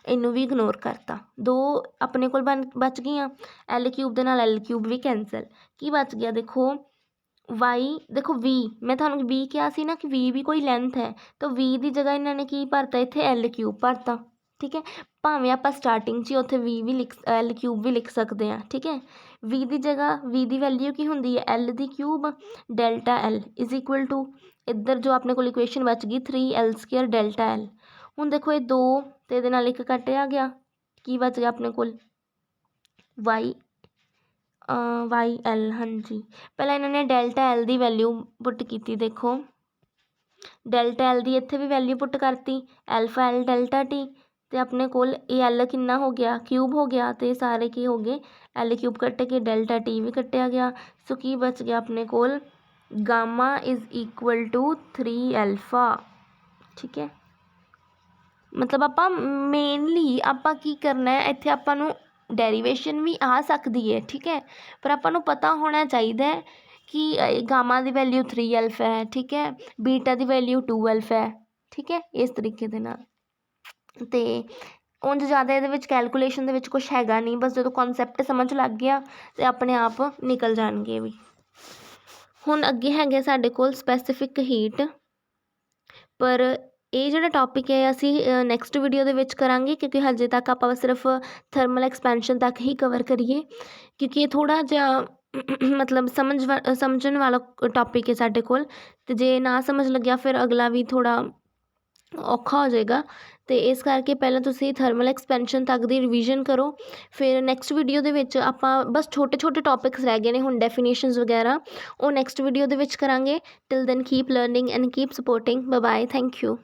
ਇਹਨੂੰ ਵੀ ਇਗਨੋਰ ਕਰਤਾ। ਦੋ ਆਪਣੇ ਕੋਲ ਬਚ ਗਈਆਂ, ਐਲ ਕਿਊਬ ਦੇ ਨਾਲ ਐਲ ਕਿਊਬ ਵੀ ਕੈਂਸਲ। ਕੀ ਬਚ ਗਿਆ ਦੇਖੋ, ਵਾਈ, ਦੇਖੋ ਵੀ, ਮੈਂ ਤੁਹਾਨੂੰ ਵੀ ਕਿਹਾ ਸੀ ਨਾ ਕਿ ਵੀ ਵੀ ਕੋਈ ਲੈਂਥ ਹੈ, ਤਾਂ ਵੀ ਦੀ ਜਗ੍ਹਾ ਇਹਨਾਂ ਨੇ ਕੀ ਭਰਤਾ ਇੱਥੇ, ਐਲ ਕਿਊਬ ਭਰਤਾ, ਠੀਕ ਹੈ। ਭਾਵੇਂ ਆਪਾਂ ਸਟਾਰਟਿੰਗ 'ਚ ਹੀ ਉੱਥੇ ਐਲ ਕਿਊਬ ਵੀ ਲਿਖ ਸਕਦੇ ਹਾਂ, ਠੀਕ ਹੈ। ਵੀ ਦੀ ਜਗ੍ਹਾ ਵੀ ਦੀ ਵੈਲਿਊ ਕੀ ਹੁੰਦੀ ਹੈ, ਐਲ ਦੀ cube delta L is equal to, ਇੱਧਰ ਜੋ ਆਪਣੇ ਕੋਲ ਇਕੁਏਸ਼ਨ ਬਚ ਗਈ 3L² ਡੈਲਟਾ ਐਲ। ਹੁਣ ਦੇਖੋ ਇਹ 2 ਅਤੇ ਇਹਦੇ ਨਾਲ 1 ਕੱਟਿਆ ਗਿਆ, ਕੀ ਬਚ ਗਿਆ ਆਪਣੇ ਕੋਲ, ਵਾਈ ਐਲ, ਹਾਂਜੀ। ਪਹਿਲਾਂ ਇਹਨਾਂ ਨੇ ਡੈਲਟਾ ਐਲ ਦੀ ਵੈਲਿਊ ਪੁੱਟ ਕੀਤੀ, ਦੇਖੋ ਡੈਲਟਾ ਐਲ ਦੀ ਇੱਥੇ ਵੀ ਵੈਲਿਊ ਪੁੱਟ ਕਰਤੀ, ਐਲਫਾ ਐਲ ਡੈਲਟਾ ਟੀ, ਅਤੇ ਆਪਣੇ ਕੋਲ ਇਹ ਐਲ ਕਿੰਨਾ ਹੋ ਗਿਆ, ਕਿਊਬ ਹੋ ਗਿਆ, ਅਤੇ ਸਾਰੇ ਕੀ ਹੋ ਗਏ, ਐਲ ਕਿਊਬ ਕੱਟ ਕੇ ਡੈਲਟਾ ਟੀ ਵੀ ਕੱਟਿਆ ਗਿਆ। ਸੋ ਕੀ ਬਚ ਗਿਆ ਆਪਣੇ ਕੋਲ, gamma is equal to 3 alpha, ਠੀਕ ਹੈ। ਮਤਲਬ ਆਪਾਂ ਮੇਨਲੀ ਆਪਾਂ ਕੀ ਕਰਨਾ ਹੈ, ਇੱਥੇ ਆਪਾਂ ਨੂੰ ਡੈਰੀਵੇਸ਼ਨ ਵੀ ਆ ਸਕਦੀ ਹੈ, ਠੀਕ ਹੈ, ਪਰ ਆਪਾਂ ਨੂੰ ਪਤਾ ਹੋਣਾ ਚਾਹੀਦਾ ਕਿ ਗਾਮਾ ਦੀ ਵੈਲਿਊ 3 ਐਲਫਾ ਹੈ, ਠੀਕ ਹੈ, ਬੀਟਾ ਦੀ ਵੈਲਿਊ 2 ਐਲਫਾ ਹੈ, ਠੀਕ ਹੈ, ਇਸ ਤਰੀਕੇ ਦੇ ਨਾਲ। ਅਤੇ ਉਂਝ ਜ਼ਿਆਦਾ ਇਹਦੇ ਵਿੱਚ ਕੈਲਕੂਲੇਸ਼ਨ ਦੇ ਵਿੱਚ ਕੁਛ ਹੈਗਾ ਨਹੀਂ, ਬਸ ਜਦੋਂ ਕੌਨਸੈਪਟ ਸਮਝ ਲੱਗ ਗਿਆ ਅਤੇ ਆਪਣੇ ਆਪ ਨਿਕਲ ਜਾਣਗੇ ਵੀ। ਹੁਣ ਅੱਗੇ ਹੈਗੇ ਸਾਡੇ ਕੋਲ ਸਪੈਸੀਫਿਕ ਹੀਟ, ਪਰ ਇਹ ਜਿਹੜਾ ਟੋਪਿਕ ਹੈ ਅਸੀਂ ਨੈਕਸਟ ਵੀਡੀਓ ਦੇ ਵਿੱਚ ਕਰਾਂਗੇ, ਕਿਉਂਕਿ ਹਜੇ ਤੱਕ ਆਪਾਂ ਸਿਰਫ ਥਰਮਲ ਐਕਸਪੈਂਸ਼ਨ ਤੱਕ ਹੀ ਕਵਰ ਕਰੀਏ, ਕਿਉਂਕਿ ਇਹ ਥੋੜ੍ਹਾ ਜਿਹਾ ਮਤਲਬ ਸਮਝਣ ਵਾਲਾ ਟੋਪਿਕ ਹੈ ਸਾਡੇ ਕੋਲ, ਅਤੇ ਜੇ ਨਾ ਸਮਝ ਲੱਗਿਆ ਫਿਰ ਅਗਲਾ ਵੀ ਥੋੜ੍ਹਾ ਔਖਾ ਹੋ ਜਾਏਗਾ। ਅਤੇ ਇਸ ਕਰਕੇ ਪਹਿਲਾਂ ਤੁਸੀਂ ਥਰਮਲ ਐਕਸਪੈਂਸ਼ਨ ਤੱਕ ਦੀ ਰਿਵੀਜ਼ਨ ਕਰੋ, ਫਿਰ ਨੈਕਸਟ ਵੀਡੀਓ ਦੇ ਵਿੱਚ ਆਪਾਂ ਬਸ ਛੋਟੇ ਛੋਟੇ ਟੋਪਿਕਸ ਰਹਿ ਗਏ ਨੇ ਹੁਣ, ਡੈਫੀਨੇਸ਼ਨਸ ਵਗੈਰਾ, ਉਹ ਨੈਕਸਟ ਵੀਡੀਓ ਦੇ ਵਿੱਚ ਕਰਾਂਗੇ। Till then keep learning and keep supporting, bye bye, thank you.